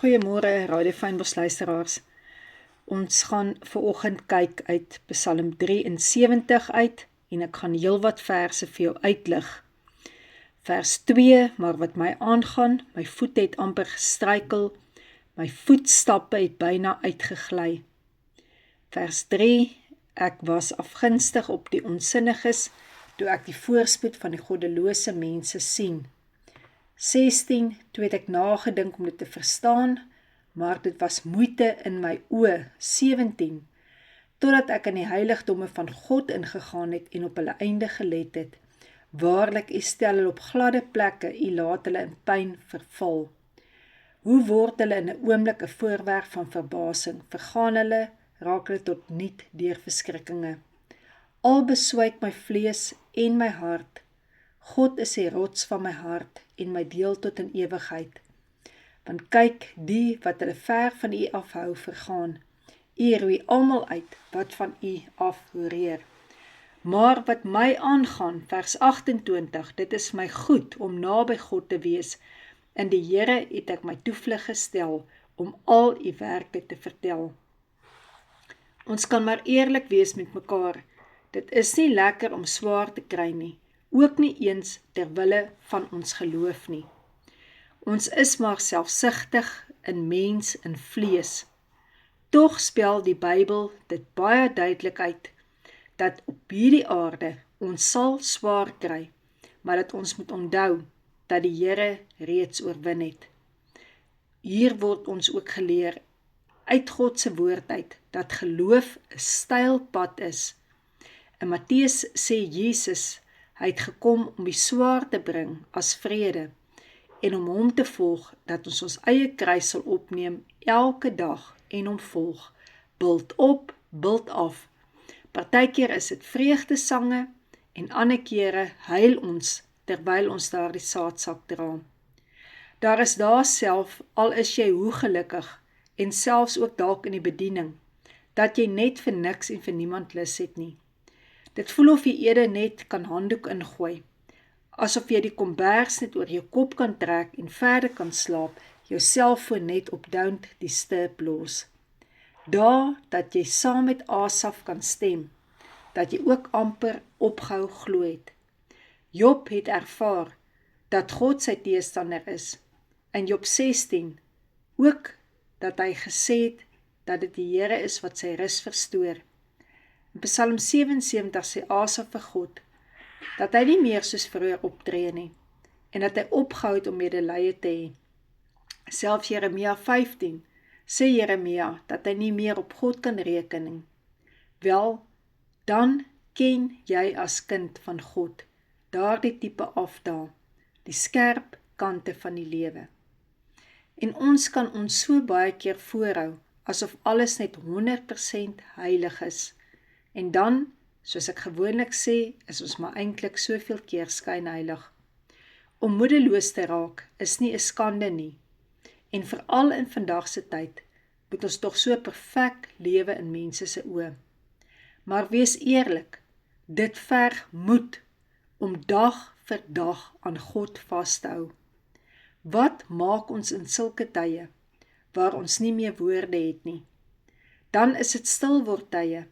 Goeiemôre, Radio Fynbos luisteraars. Ons gaan vanoggend kyk uit Psalm 73 uit en ek gaan heelwat verse vir jou uitlig. Vers 2, maar wat my aangaan, my voet het amper gestruikel, my voetstappe het byna uitgegly. Vers 3, ek was afgunstig op die onsinniges, toe ek die voorspoed van die goddelose mense sien. 16, toe het ek nagedink om dit te verstaan, maar dit was moeite in my oë. 17, totdat ek in die heiligdomme van God ingegaan het en op hulle einde gelet het. Waarlik, u stel hulle op gladde plekke, u laat hulle in pyn verval. Hoe word hulle in 'n oomblik 'n voorwerp van verbasing? Vergaan hulle, raak hulle tot niet deur verskrikkinge. Al beswyk my vlees en my hart, God is die rots van my hart en my deel tot in ewigheid. Want kyk, die wat hulle ver van u afhou vergaan. U roei almal uit wat van u afhoreer. Maar wat my aangaan, vers 28, dit is my goed om naby God te wees. In die Here het ek my toevlug gestel om al u werke te vertel. Ons kan maar eerlik wees met mekaar. Dit is nie lekker om swaar te kry nie, ook nie eens ter wille van ons geloof nie. Ons is maar selfsugtig in mens en vlees. Tog spel die Bybel dit baie duidelik uit, dat op hierdie aarde ons sal swaar kry, maar dat ons moet onthou, dat die Here reeds oorwin het. Hier word ons ook geleer, uit God se woord uit, dat geloof 'n steil pad is. In Matteus sê Jesus, hy het gekom om die swaar te bring as vrede, en om hom te volg, dat ons eie kruis sal opneem elke dag en hom volg, bult op, bult af. Partykeer is dit vreugdesange en ander kere huil ons terwyl ons daardie saadsak dra. Daar is daar self, al is jy hoe gelukkig en selfs ook dalk in die bediening, dat jy net vir niks en vir niemand lus het nie. Dit voel of jy eerder net kan handdoek ingooi, asof jy die kombers net oor jou kop kan trek en verder kan slaap, jou selfoon net op don't disturb los. Daar dat jy saam met Asaf kan stem, dat jy ook amper opgehou glo het. Job het ervaar dat God sy teestander is. In Job 16 ook dat hy gesê het dat dit die Here is wat sy rus verstoor. In Psalm 77 sê Asaf vir God dat hy nie meer soos vroeër optree nie en dat hy opgehou het om medelee te hê. Selfs Jeremia 15 sê Jeremia dat hy nie meer op God kan reken nie. Wel, dan ken jy as kind van God daardie tipe afdaal, die skerp kante van die lewe. En ons kan ons so baie keer voorhou, asof alles net 100% heilig is. En dan, soos ek gewoonlik sê, is ons maar eintlik soveel keer skynheilig. Om moedeloos te raak is nie 'n skande nie. En veral in vandag se tyd, moet ons tog so perfek lewe in mense se oë. Maar wees eerlik, dit verg moed om dag vir dag aan God vas te hou. Wat maak ons in sulke tye, waar ons nie meer woorde het nie? Dan is dit stil word tye,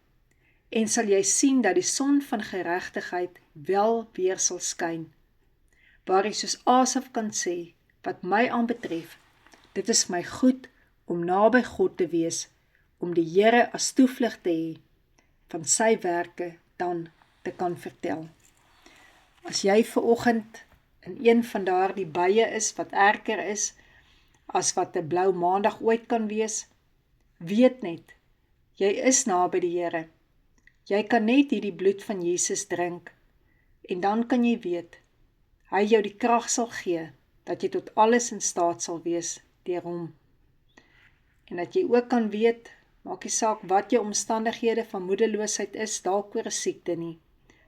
en sal jy sien dat die son van geregtigheid wel weer sal skyn, waar jy soos Asaf kan sê, wat my aanbetref, dit is my goed om naby God te wees, om die Here as toevlug te hê, van sy werke dan te kan vertel. As jy vanoggend in een van daardie buie is, wat erger is, as wat 'n blou maandag ooit kan wees, weet net, jy is naby die Here. Jy kan net hierdie bloed van Jesus drink, en dan kan jy weet, hy jou die krag sal gee, dat jy tot alles in staat sal wees deur hom. En dat jy ook kan weet, maak nie saak wat jou omstandighede van moedeloosheid is, dalk oor 'n siekte nie,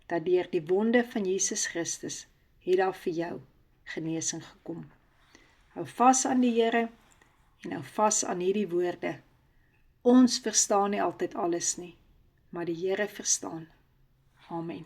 dat deur die wonde van Jesus Christus, het daar vir jou genesing gekom. Hou vas aan die Here, en hou vas aan hierdie woorde. Ons verstaan nie altyd alles nie, maar die Here verstaan. Amen.